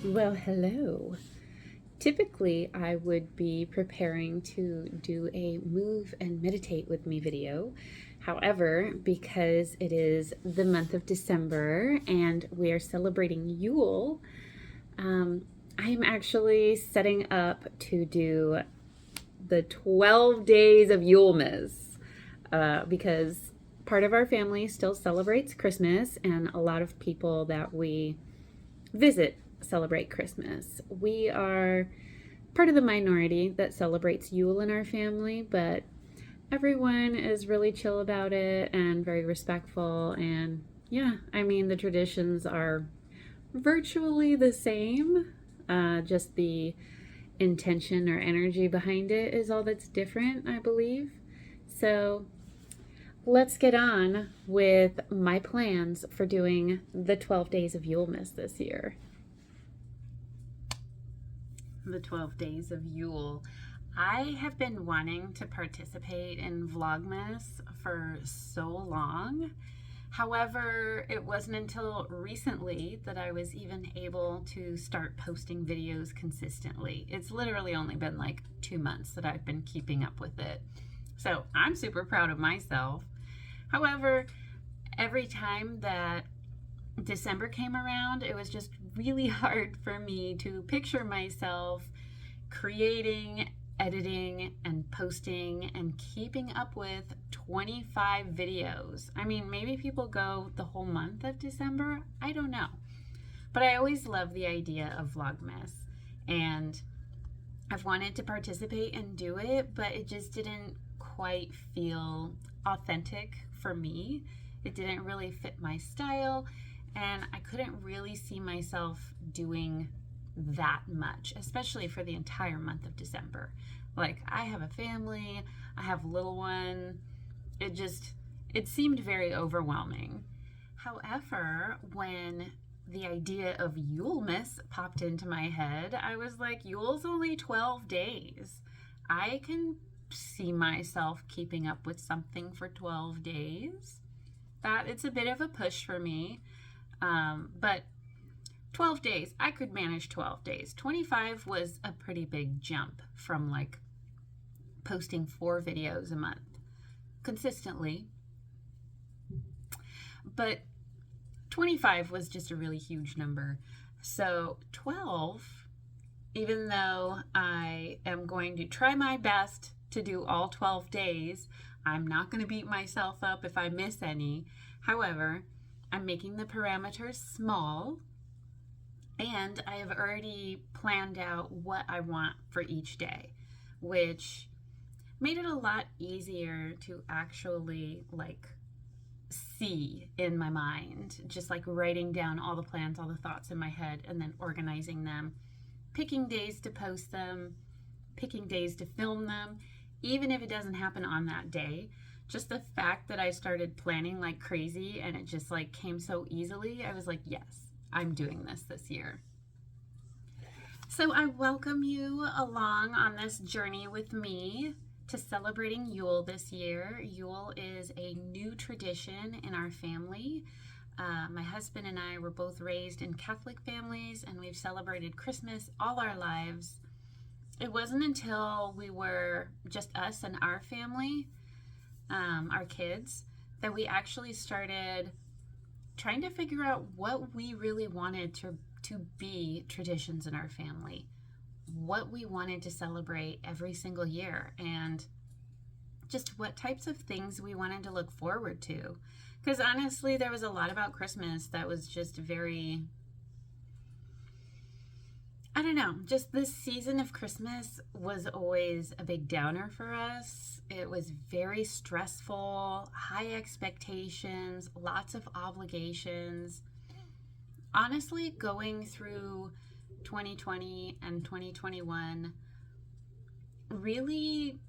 Well, hello. Typically, I would be preparing to do a move and meditate with me video. However, because it is the month of December and we are celebrating Yule, um, I am actually setting up to do the 12 days of Yulemas because part of our family still celebrates Christmas, and a lot of people that we visit celebrate Christmas. We are part of the minority that celebrates Yule in our family, but everyone is really chill about it and very respectful. And yeah, I mean, the traditions are virtually the same, just the intention or energy behind it is all that's different, I believe. So let's get on with my plans for doing the 12 days of Yulemas this year. The 12 days of Yule. I have been wanting to participate in vlogmas for so long. However, it wasn't until recently that I was even able to start posting videos consistently. It's literally only been like 2 months that I've been keeping up with it. So I'm super proud of myself. However, every time that December came around, it was just really hard for me to picture myself creating, editing, and posting and keeping up with 25 videos. I mean, maybe people go the whole month of December. I don't know. But I always love the idea of Vlogmas, and I've wanted to participate and do it, but it just didn't quite feel authentic for me. It didn't really fit my style, and I couldn't really see myself doing that much, especially for the entire month of December. Like, I have a family, I have a little one. It seemed very overwhelming. However, when the idea of Yulemas popped into my head, I was like, Yule's only 12 days. I can see myself keeping up with something for 12 days. It's a bit of a push for me. But 12 days, I could manage 12 days. 25 was a pretty big jump from like posting 4 videos a month consistently. But 25 was just a really huge number. So 12, even though I am going to try my best to do all 12 days, I'm not going to beat myself up if I miss any. However, I'm making the parameters small, and I have already planned out what I want for each day, which made it a lot easier to actually like see in my mind, just like writing down all the plans, all the thoughts in my head, and then organizing them, picking days to post them, picking days to film them, even if it doesn't happen on that day. Just the fact that I started planning like crazy and it just like came so easily, I was like, yes, I'm doing this year. So I welcome you along on this journey with me to celebrating Yule this year. Yule is a new tradition in our family. My husband and I were both raised in Catholic families, and we've celebrated Christmas all our lives. It wasn't until we were just us and our family, our kids, that we actually started trying to figure out what we really wanted to be traditions in our family, what we wanted to celebrate every single year, and just what types of things we wanted to look forward to. Because honestly, there was a lot about Christmas that was just very, I don't know, just this season of Christmas was always a big downer for us. It was very stressful, high expectations, lots of obligations. Honestly, going through 2020 and 2021 really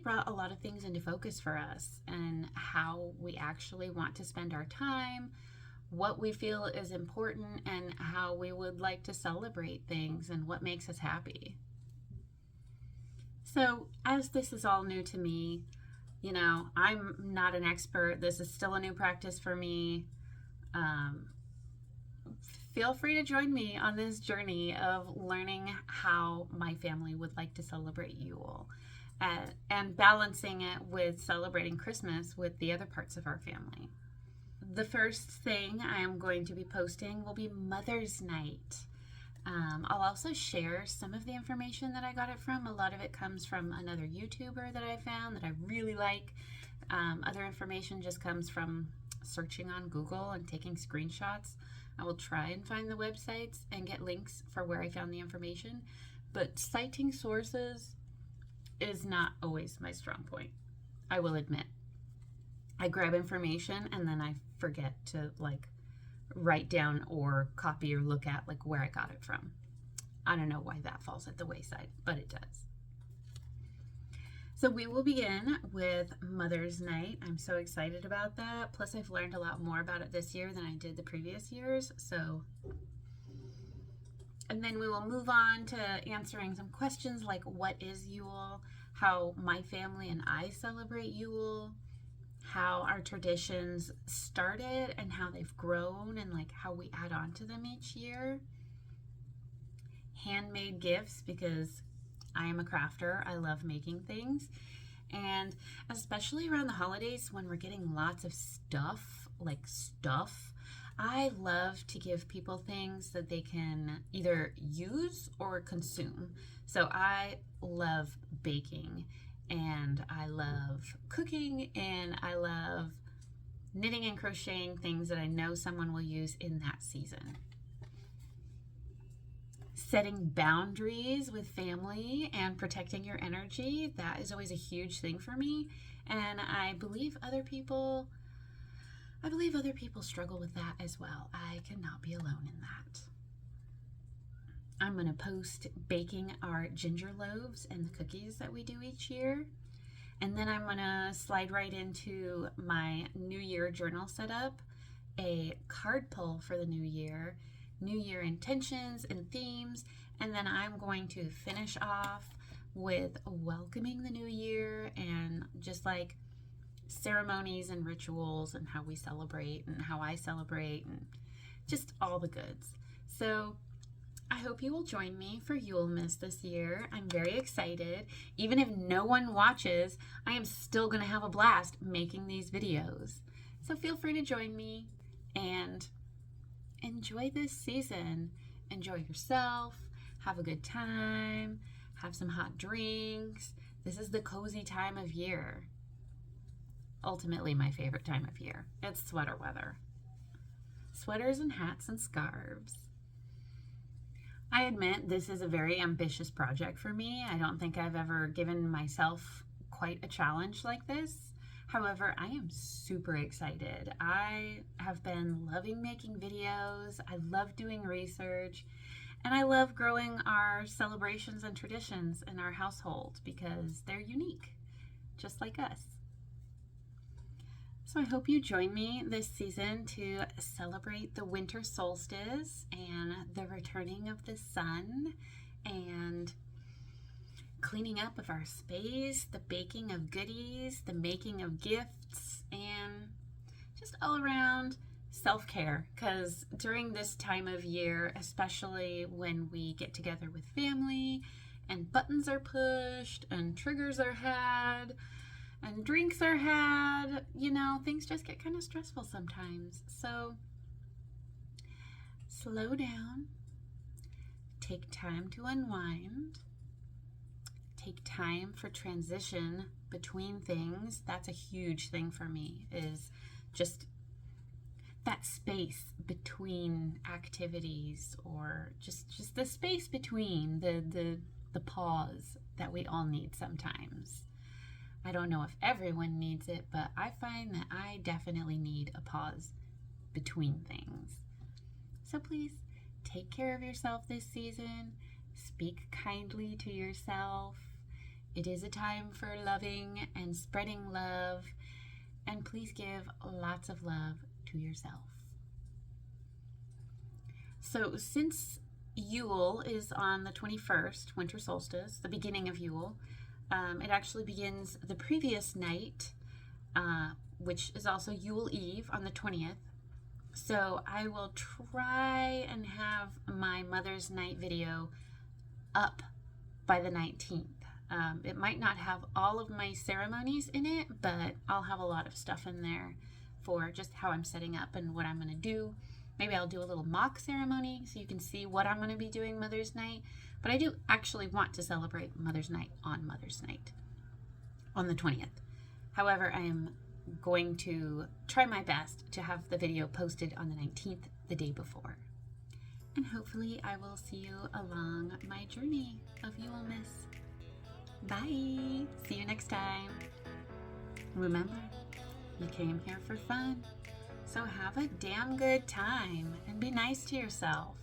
brought a lot of things into focus for us, and how we actually want to spend our time, what we feel is important, and how we would like to celebrate things, and what makes us happy. So as this is all new to me, I'm not an expert. This is still a new practice for me. feel free to join me on this journey of learning how my family would like to celebrate Yule, and balancing it with celebrating Christmas with the other parts of our family. The first thing I am going to be posting will be Mother's Night. I'll also share some of the information that I got it from. A lot of it comes from another YouTuber that I found that I really like. Other information just comes from searching on Google and taking screenshots. I will try and find the websites and get links for where I found the information, but citing sources is not always my strong point, I will admit. I grab information and then I forget to write down or copy or look at where I got it from. I don't know why that falls at the wayside, but it does. So we will begin with Mother's Night. I'm so excited about that. Plus I've learned a lot more about it this year than I did the previous years. And then we will move on to answering some questions like what is Yule, how my family and I celebrate Yule, how our traditions started and how they've grown and how we add on to them each year. Handmade gifts, because I am a crafter. I love making things. And especially around the holidays when we're getting lots of stuff, I love to give people things that they can either use or consume. So I love baking, and I love cooking, and I love knitting and crocheting things that I know someone will use in that season. Setting boundaries with family and protecting your energy, that is always a huge thing for me, and I believe other people struggle with that as well. I cannot be alone in that. I'm going to post baking our ginger loaves and the cookies that we do each year. And then I'm going to slide right into my New Year journal setup, a card pull for the new year, New Year intentions and themes, and then I'm going to finish off with welcoming the new year and just ceremonies and rituals and how we celebrate and how I celebrate and just all the goods. So I hope you will join me for Yulemas this year. I'm very excited. Even if no one watches, I am still going to have a blast making these videos. So feel free to join me and enjoy this season. Enjoy yourself. Have a good time. Have some hot drinks. This is the cozy time of year. Ultimately my favorite time of year. It's sweater weather. Sweaters and hats and scarves. I admit this is a very ambitious project for me. I don't think I've ever given myself quite a challenge like this. However, I am super excited. I have been loving making videos. I love doing research. And I love growing our celebrations and traditions in our household because they're unique, just like us. So I hope you join me this season to celebrate the winter solstice and the returning of the sun and cleaning up of our space, the baking of goodies, the making of gifts, and just all around self-care, because during this time of year, especially when we get together with family and buttons are pushed and triggers are had and drinks are had, things just get kind of stressful sometimes. So slow down, take time to unwind, take time for transition between things. That's a huge thing for me, is just that space between activities, or just the space between the pause that we all need sometimes. I don't know if everyone needs it, but I find that I definitely need a pause between things. So please take care of yourself this season. Speak kindly to yourself. It is a time for loving and spreading love. And please give lots of love to yourself. So since Yule is on the 21st, winter solstice, the beginning of Yule, it actually begins the previous night, which is also Yule Eve on the 20th. So I will try and have my Mother's Night video up by the 19th. It might not have all of my ceremonies in it, but I'll have a lot of stuff in there for just how I'm setting up and what I'm going to do. Maybe I'll do a little mock ceremony so you can see what I'm going to be doing Mother's Night. But I do actually want to celebrate Mother's Night on Mother's Night on the 20th. However, I am going to try my best to have the video posted on the 19th, the day before. And hopefully I will see you along my journey of Yulemas. Bye! See you next time. Remember, you came here for fun, so have a damn good time and be nice to yourself.